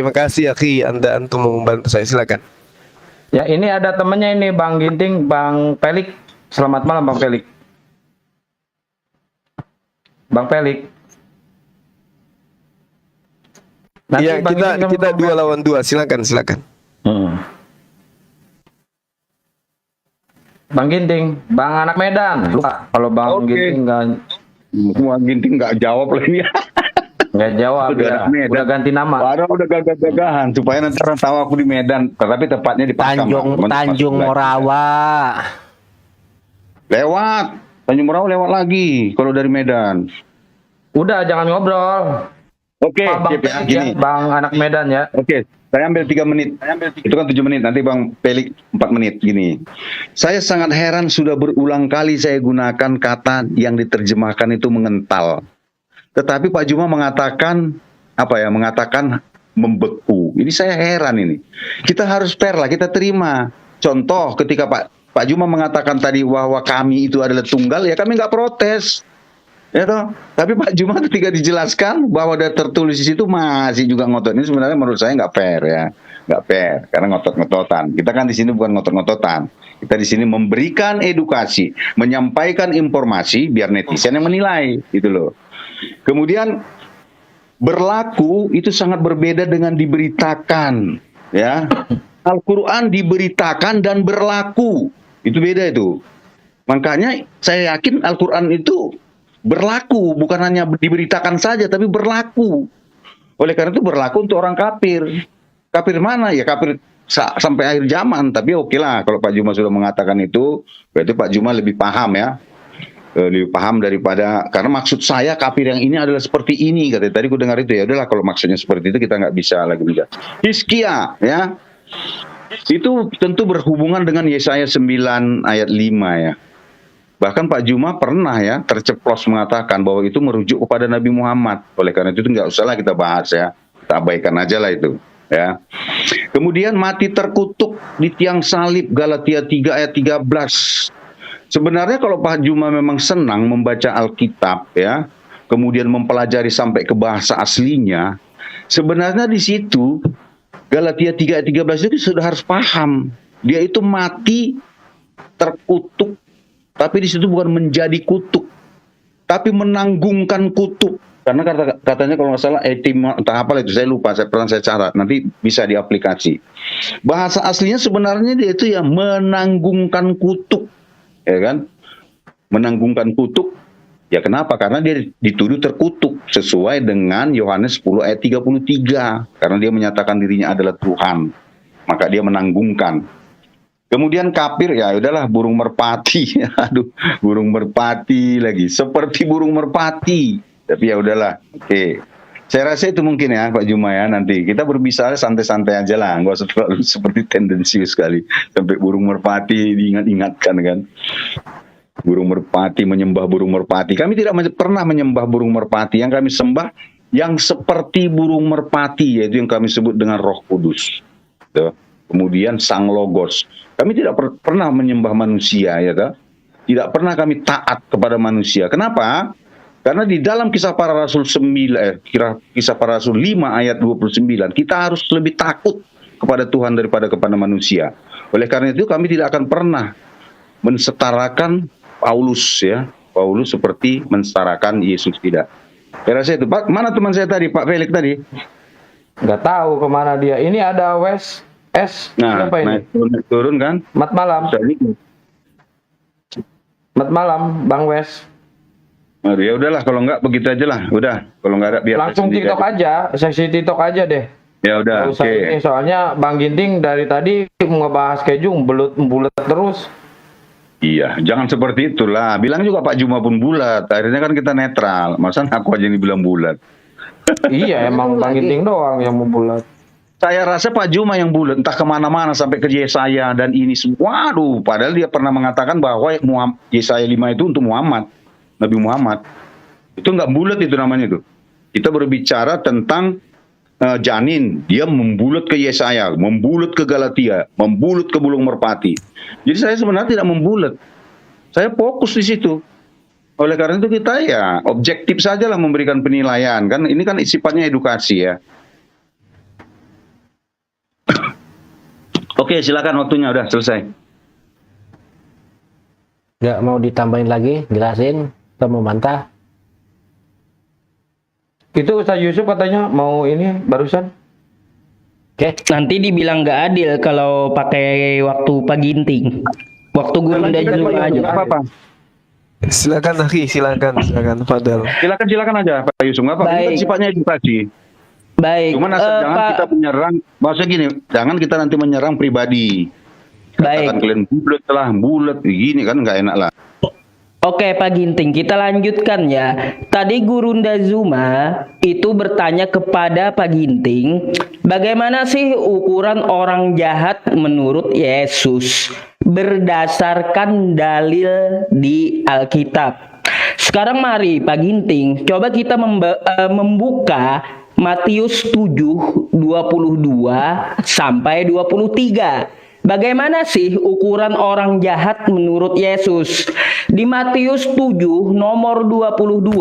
kasih Akhi, Anda antum membantu saya. Silakan. Ya, ini ada temannya ini, Bang Ginting, Bang Pelik. Selamat malam, Bang Pelik. Bang Pelik. Nanti Iya, Bang Ginting kita sama 2 lawan 2. Silakan. Bang Ginting, Bang anak Medan. Lupa kalau Bang Oke. Ginting Semua Ginting nggak jawab lagi ya. nggak jawab Udah ya. anak Medan. Udah ganti nama. Padahal udah gagah-gagahan supaya nanti orang tahu aku di Medan, tetapi tepatnya di Pasaman. Tanjung Morawa. Lewat Tanjung Morawa lewat lagi kalau dari Medan. Udah jangan ngobrol. Oke, Bang sip ya, Pelik ya, gini. Bang anak Medan ya. Oke, saya ambil 3 menit. Itu kan 7 menit. Nanti Bang Pelik 4 menit. Gini, saya sangat heran sudah berulang kali saya gunakan kata yang diterjemahkan itu mengental. Tetapi Pak Juma mengatakan mengatakan membeku. Ini saya heran ini. Kita harus fair lah, kita terima. Contoh ketika Pak Juma mengatakan tadi bahwa kami itu adalah tunggal, ya kami nggak protes. Ya toh, tapi Pak Juma ketika dijelaskan bahwa ada tertulis di situ masih juga ngotot. Ini sebenarnya menurut saya nggak fair ya, nggak fair karena ngotot-ngototan. Kita kan di sini bukan ngotot-ngototan. Kita di sini memberikan edukasi, menyampaikan informasi biar netizen yang menilai, gitu loh. Kemudian berlaku itu sangat berbeda dengan diberitakan, ya. Al-Quran diberitakan dan berlaku. Itu beda itu. Makanya saya yakin Al-Quran itu berlaku, bukan hanya diberitakan saja, tapi berlaku. Oleh karena itu berlaku untuk orang kafir. Kafir mana? Ya kafir sampai akhir zaman. Tapi oke lah, kalau Pak Juma sudah mengatakan itu, berarti Pak Juma lebih paham ya. Lebih paham daripada, karena maksud saya kafir yang ini adalah seperti ini. Katanya tadi aku dengar itu, ya udahlah kalau maksudnya seperti itu kita nggak bisa lagi bicara. Hizkia ya. Itu tentu berhubungan dengan Yesaya 9 ayat 5 ya. Bahkan Pak Juma pernah ya terceplos mengatakan bahwa itu merujuk kepada Nabi Muhammad. Oleh karena itu nggak usahlah kita bahas ya. Kita abaikan aja lah itu. Ya. Kemudian mati terkutuk di tiang salib, Galatia 3 ayat 13. Sebenarnya kalau Pak Juma memang senang membaca Alkitab ya, kemudian mempelajari sampai ke bahasa aslinya, sebenarnya di situ Galatia 3 ayat 13 itu sudah harus paham. Dia itu mati terkutuk, tapi di situ bukan menjadi kutuk, tapi menanggungkan kutuk. Karena katanya kalau nggak salah entah apa itu, saya lupa, pernah saya catat, nanti bisa diaplikasi. Bahasa aslinya sebenarnya dia itu ya menanggungkan kutuk, ya kan? Menanggungkan kutuk. Ya kenapa? Karena dia dituduh terkutuk sesuai dengan Yohanes 10 ayat 33. Karena dia menyatakan dirinya adalah Tuhan, maka dia menanggungkan. Kemudian kafir, ya udahlah burung merpati. Aduh, burung merpati lagi. Seperti burung merpati. Tapi ya udahlah. Oke. Saya rasa itu mungkin ya Pak Juma ya, nanti kita berbicara santai-santai aja lah. Nggak usah terlalu seperti tendensius sekali. Sampai burung merpati diingat-ingatkan kan. Burung merpati, menyembah burung merpati. Kami tidak pernah menyembah burung merpati. Yang kami sembah yang seperti burung merpati, yaitu yang kami sebut dengan Roh Kudus. Tuh. Kemudian Sang Logos. Kami tidak pernah menyembah manusia, ya kan? Tidak pernah kami taat kepada manusia. Kenapa? Karena di dalam Kisah Para Rasul 5 ayat 29, kita harus lebih takut kepada Tuhan daripada kepada manusia. Oleh karena itu kami tidak akan pernah mensetarakan Paulus ya. Paulus seperti mensetarakan Yesus, tidak. Saya rasa itu. Pak, mana teman saya tadi, Pak Felix tadi? Nggak tahu kemana dia. Ini ada Wes S. Nah, Siapa ini? turun kan? Mat malam. Mat malam, Bang Wes. Aduh, ya udahlah, kalau enggak begitu aja lah. Udah, kalau enggak ada biar Langsung sendiri TikTok aja, seksi TikTok aja deh. Ya udah, Nggak usah oke. ini, soalnya Bang Ginting dari tadi ngebahas keju bulat terus. Iya, jangan seperti itulah. Bilang juga Pak Juma pun bulat. Akhirnya kan kita netral. Masa aku aja yang dibilang bulat? Iya, emang Bang Ginting doang yang mau bulat. Saya rasa Pak Juma yang bulat, entah kemana-mana sampai ke Yesaya dan ini semua. Waduh, padahal dia pernah mengatakan bahwa Yesaya 5 itu untuk Muhammad, Nabi Muhammad. Itu nggak bulat itu namanya itu. Kita berbicara tentang janin, dia membulat ke Yesaya, membulat ke Galatia, membulat ke burung merpati. Jadi saya sebenarnya tidak membulat. Saya fokus di situ. Oleh karena itu kita ya objektif sajalah memberikan penilaian. Kan ini kan sifatnya edukasi ya. Oke, silakan, waktunya udah selesai. Nggak mau ditambahin lagi, jelasin, atau membantah? Itu Ustaz Yusuf katanya mau ini barusan. Oke. Nanti dibilang nggak adil kalau pakai waktu Pak Ginting. Waktu Gurunda Zuma aja. Apa-apa. Silakan Aki, silakan Fadal. Silakan aja Pak Yusuf. Nggak apa-apa. Ini kan Baik. sifatnya edukasi. Baik. Cuman asal jangan Pak, kita menyerang. Maksudnya gini, jangan kita nanti menyerang pribadi. Katakan baik. kalian bulat gini kan nggak enak lah. Oke Pak Ginting, kita lanjutkan ya. Tadi Gurunda Zuma itu bertanya kepada Pak Ginting, bagaimana sih ukuran orang jahat menurut Yesus berdasarkan dalil di Alkitab. Sekarang mari Pak Ginting, coba kita membuka Matius 7, 22 sampai 23. Bagaimana sih ukuran orang jahat menurut Yesus? Di Matius 7 nomor 22,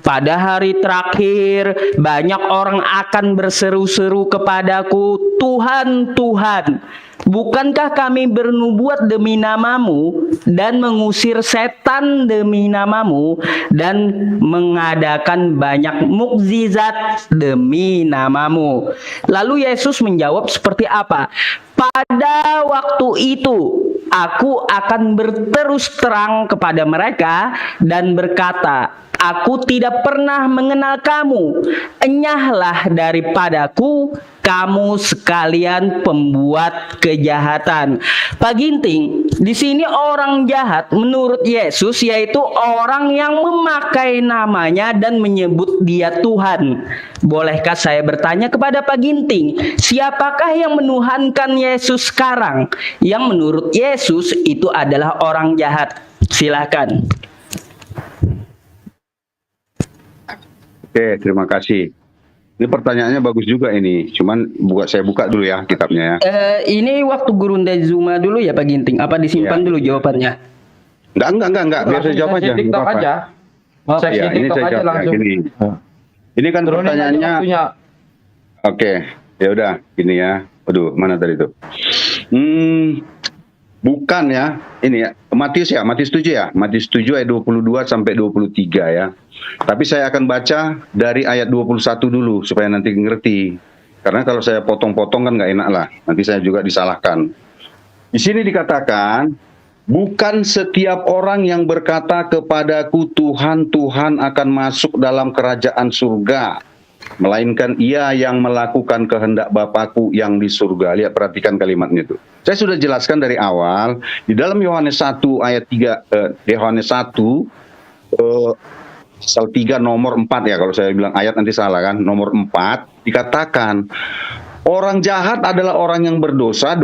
pada hari terakhir banyak orang akan berseru-seru kepadaku, Tuhan, Tuhan, Bukankah kami bernubuat demi namamu dan mengusir setan demi namamu dan mengadakan banyak mukjizat demi namamu? Lalu Yesus menjawab seperti apa? Pada waktu itu aku akan berterus terang kepada mereka dan berkata, aku tidak pernah mengenal kamu. Enyahlah daripadaku, kamu sekalian pembuat kejahatan. Pak Ginting, di sini orang jahat menurut Yesus yaitu orang yang memakai namanya dan menyebut dia Tuhan. Bolehkah saya bertanya kepada Pak Ginting, siapakah yang menuhankan Yesus sekarang? Yang menurut Yesus itu adalah orang jahat. Silakan. Oke, terima kasih. Ini pertanyaannya bagus juga ini. Cuman saya buka dulu ya kitabnya ya. Ini waktu Gurunda Zuma dulu ya Pak Ginting. Apa disimpan dulu jawabannya? Enggak. Biar saya jawab aja. Sesi TikTok nggak apa-apa. aja. Sesi Ya, ini TikTok saya aja jawab ya, langsung. gini. Ini kan Turunin aja pertanyaannya. waktunya. Oke, ya udah, gini ya. Waduh, mana tadi tuh? Bukan ya. Ini ya, Matius 7 ya. Matius 7 ayat 22 sampai 23 ya. Tapi saya akan baca dari ayat 21 dulu supaya nanti ngerti. Karena kalau saya potong-potong kan nggak enak lah. Nanti saya juga disalahkan. Di sini dikatakan, bukan setiap orang yang berkata kepadaku Tuhan, Tuhan akan masuk dalam kerajaan surga, melainkan ia yang melakukan kehendak Bapakku yang di surga. Lihat, perhatikan kalimatnya itu. Saya sudah jelaskan dari awal di dalam Yohanes 1 ayat 3, Yohanes 1 pasal 3 nomor 4 ya, kalau saya bilang ayat nanti salah kan, nomor 4 dikatakan orang jahat adalah orang yang berdosa,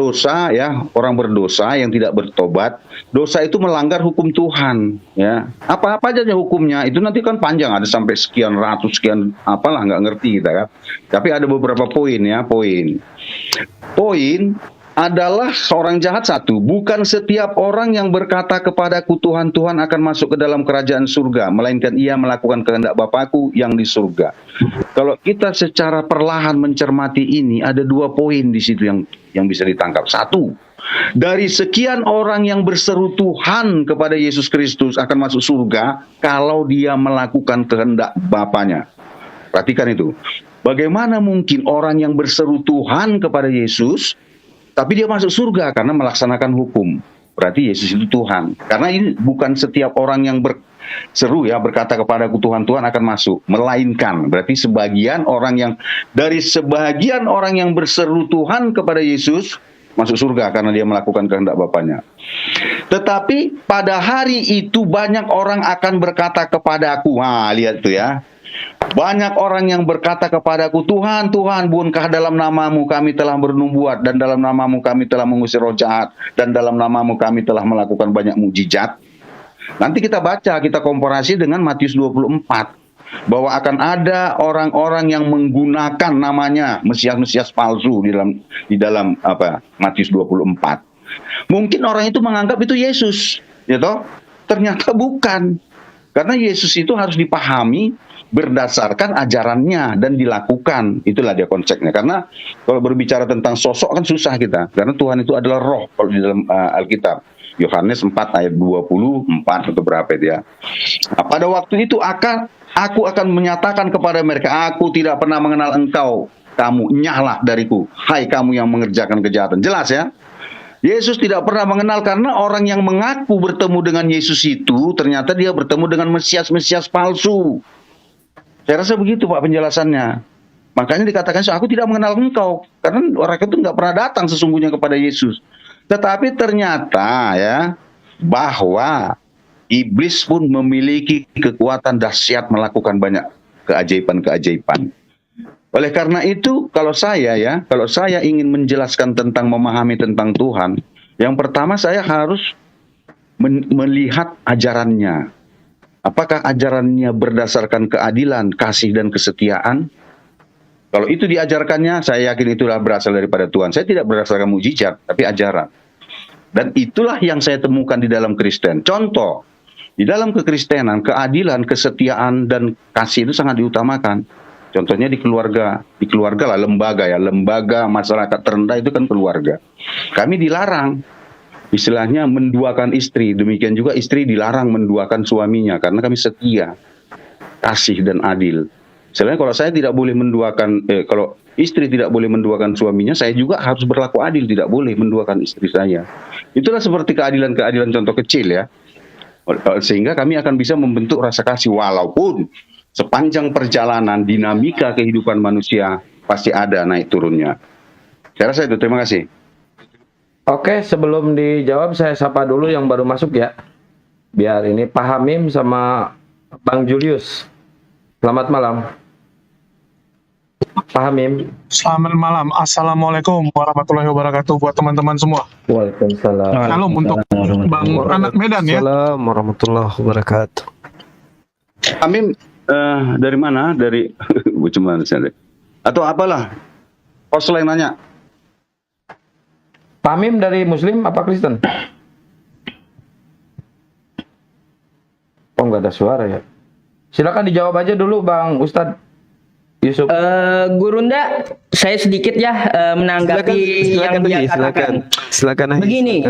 orang berdosa yang tidak bertobat. Dosa itu melanggar hukum Tuhan, ya. Apa-apa aja hukumnya, itu nanti kan panjang, ada sampai sekian ratus, sekian apalah, nggak ngerti kita kan. Tapi ada beberapa poin ya, Poin adalah seorang jahat satu, bukan setiap orang yang berkata kepadaku Tuhan, Tuhan akan masuk ke dalam kerajaan surga, melainkan ia melakukan kehendak Bapakku yang di surga. Kalau kita secara perlahan mencermati ini, ada 2 poin di situ yang bisa ditangkap. Satu, dari sekian orang yang berseru Tuhan kepada Yesus Kristus akan masuk surga kalau dia melakukan kehendak Bapaknya. Perhatikan itu. Bagaimana mungkin orang yang berseru Tuhan kepada Yesus tapi dia masuk surga karena melaksanakan hukum? Berarti Yesus itu Tuhan. Karena ini bukan setiap orang yang berseru ya, berkata kepadaku Tuhan, Tuhan akan masuk. Melainkan, berarti sebagian orang yang berseru Tuhan kepada Yesus masuk surga karena dia melakukan kehendak Bapaknya. Tetapi pada hari itu banyak orang akan berkata kepadaku, lihat tuh ya. Banyak orang yang berkata kepadaku, Tuhan, Tuhan, bukankah dalam namamu kami telah bernubuat, dan dalam namamu kami telah mengusir roh jahat, dan dalam namamu kami telah melakukan banyak mukjizat. Nanti kita baca, kita komparasi dengan Matius 24. Bahwa akan ada orang-orang yang menggunakan namanya, Mesias-Mesias palsu di dalam Matius 24. Mungkin orang itu menganggap itu Yesus, ya toh? Ternyata bukan. Karena Yesus itu harus dipahami berdasarkan ajarannya dan dilakukan. Itulah dia konsepnya. Karena kalau berbicara tentang sosok kan susah kita. Karena Tuhan itu adalah roh kalau di dalam Alkitab. Yohanes 4 ayat 24 atau berapa itu ya. Nah, pada waktu itu aku akan menyatakan kepada mereka, aku tidak pernah mengenal engkau. Kamu enyahlah dariku, hai kamu yang mengerjakan kejahatan. Jelas ya. Yesus tidak pernah mengenal karena orang yang mengaku bertemu dengan Yesus itu ternyata dia bertemu dengan Mesias-Mesias palsu. Saya rasa begitu Pak penjelasannya. Makanya dikatakan, aku tidak mengenal engkau. Karena orang itu nggak pernah datang sesungguhnya kepada Yesus. Tetapi ternyata ya, bahwa iblis pun memiliki kekuatan dahsyat melakukan banyak keajaiban-keajaiban. Oleh karena itu, kalau saya ingin menjelaskan tentang memahami tentang Tuhan, yang pertama saya harus melihat ajarannya. Apakah ajarannya berdasarkan keadilan, kasih, dan kesetiaan? Kalau itu diajarkannya, saya yakin itulah berasal daripada Tuhan. Saya tidak berdasarkan mukjizat, tapi ajaran. Dan itulah yang saya temukan di dalam Kristen. Contoh, di dalam kekristenan, keadilan, kesetiaan, dan kasih itu sangat diutamakan. Contohnya di keluarga lah, lembaga masyarakat terendah itu kan keluarga. Kami dilarang istilahnya menduakan istri, demikian juga istri dilarang menduakan suaminya karena kami setia, kasih dan adil. Selain kalau saya tidak boleh menduakan, kalau istri tidak boleh menduakan suaminya, saya juga harus berlaku adil, tidak boleh menduakan istri saya. Itulah seperti keadilan-keadilan contoh kecil ya. Sehingga kami akan bisa membentuk rasa kasih walaupun sepanjang perjalanan dinamika kehidupan manusia pasti ada naik turunnya. Saya rasa itu, terima kasih. Oke, sebelum dijawab saya sapa dulu yang baru masuk ya. Biar ini Pak Hamim sama Bang Julius. Selamat malam. Pak Hamim. Selamat malam. Assalamualaikum warahmatullahi wabarakatuh buat teman-teman semua. Waalaikumsalam. Salam untuk Bang Anak Medan ya. Assalamualaikum warahmatullahi wabarakatuh. Amin, dari mana? Dari cuma atau apalah? Pos lain nanya. Pak Hamim dari Muslim apa Kristen? Oh, nggak ada suara ya. Silakan dijawab aja dulu Bang Ustadz Yusuf. Gurunda, saya sedikit ya menanggapi yang dia katakan. Silakan. Begini,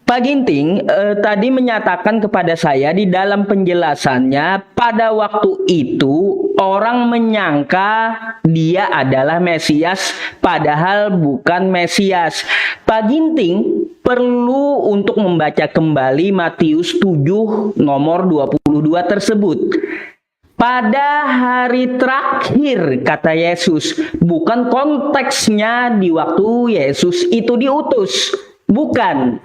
Pak Ginting tadi menyatakan kepada saya di dalam penjelasannya pada waktu itu orang menyangka dia adalah Mesias padahal bukan Mesias. Pak Ginting perlu untuk membaca kembali Matius 7 nomor 22 tersebut. Pada hari terakhir kata Yesus, bukan konteksnya di waktu Yesus itu diutus, bukan.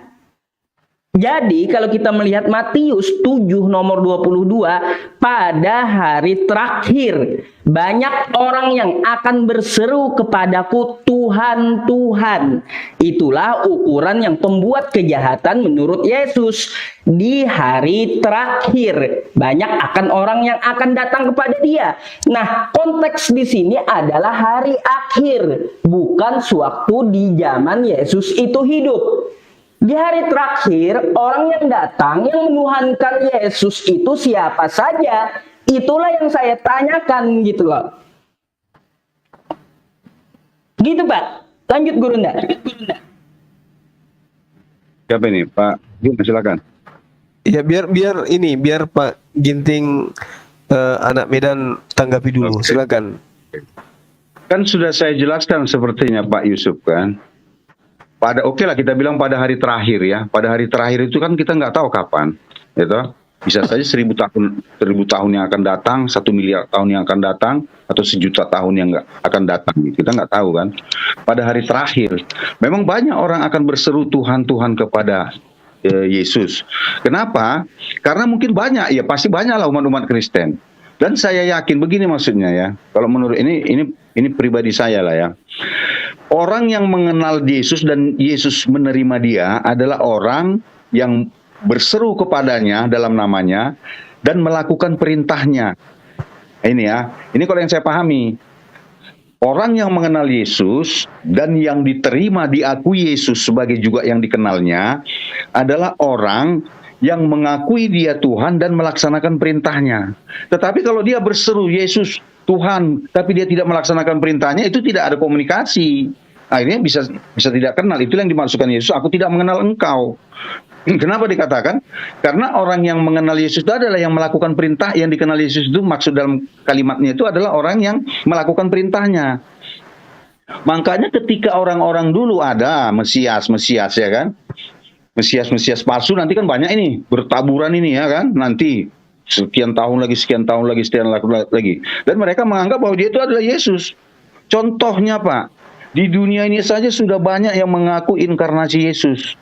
Jadi kalau kita melihat Matius 7 nomor 22, pada hari terakhir banyak orang yang akan berseru kepadaku Tuhan, Tuhan. Itulah ukuran yang pembuat kejahatan menurut Yesus. Di hari terakhir banyak akan orang yang akan datang kepada dia. Nah, konteks di sini adalah hari akhir, bukan sewaktu di zaman Yesus itu hidup. Di hari terakhir, orang yang datang, yang menuhankan Yesus itu siapa saja? Itulah yang saya tanyakan gitu loh. Gitu Pak. Lanjut Gurunda. Siapa ini? Pak Jum, silakan. Ya biar Pak Ginting Anak Medan tanggapi dulu. Oke. Silakan. Kan sudah saya jelaskan sepertinya Pak Yusuf kan. Oke lah kita bilang pada hari terakhir ya. Pada hari terakhir itu kan kita nggak tahu kapan, gitu. Bisa saja 1000 tahun yang akan datang, 1 miliar tahun yang akan datang, atau 1 juta tahun yang akan datang. Kita nggak tahu kan. Pada hari terakhir, memang banyak orang akan berseru Tuhan Tuhan kepada Yesus. Kenapa? Karena mungkin banyak, ya pasti banyaklah umat-umat Kristen. Dan saya yakin begini maksudnya ya. Kalau menurut ini pribadi saya lah ya. Orang yang mengenal Yesus dan Yesus menerima dia adalah orang yang berseru kepadanya dalam namanya dan melakukan perintahnya. Ini ya, ini kalau yang saya pahami. Orang yang mengenal Yesus dan yang diterima diakui Yesus sebagai juga yang dikenalnya adalah orang yang mengakui dia Tuhan dan melaksanakan perintahnya. Tetapi kalau dia berseru Yesus Tuhan, tapi dia tidak melaksanakan perintahnya, itu tidak ada komunikasi. Akhirnya bisa tidak kenal. Itulah yang dimaksudkan Yesus, aku tidak mengenal engkau. Kenapa dikatakan? Karena orang yang mengenal Yesus itu adalah yang melakukan perintah. Yang dikenal Yesus itu maksud dalam kalimatnya itu adalah orang yang melakukan perintahnya. Makanya ketika orang-orang dulu ada Mesias ya kan, Mesias palsu nanti kan banyak ini bertaburan ini ya kan, nanti sekian tahun lagi, dan mereka menganggap bahwa dia itu adalah Yesus. Contohnya Pak, di dunia ini saja sudah banyak yang mengaku inkarnasi Yesus.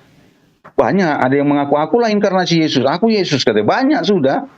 Banyak, ada yang mengaku akulah inkarnasi Yesus, aku Yesus katanya, banyak sudah.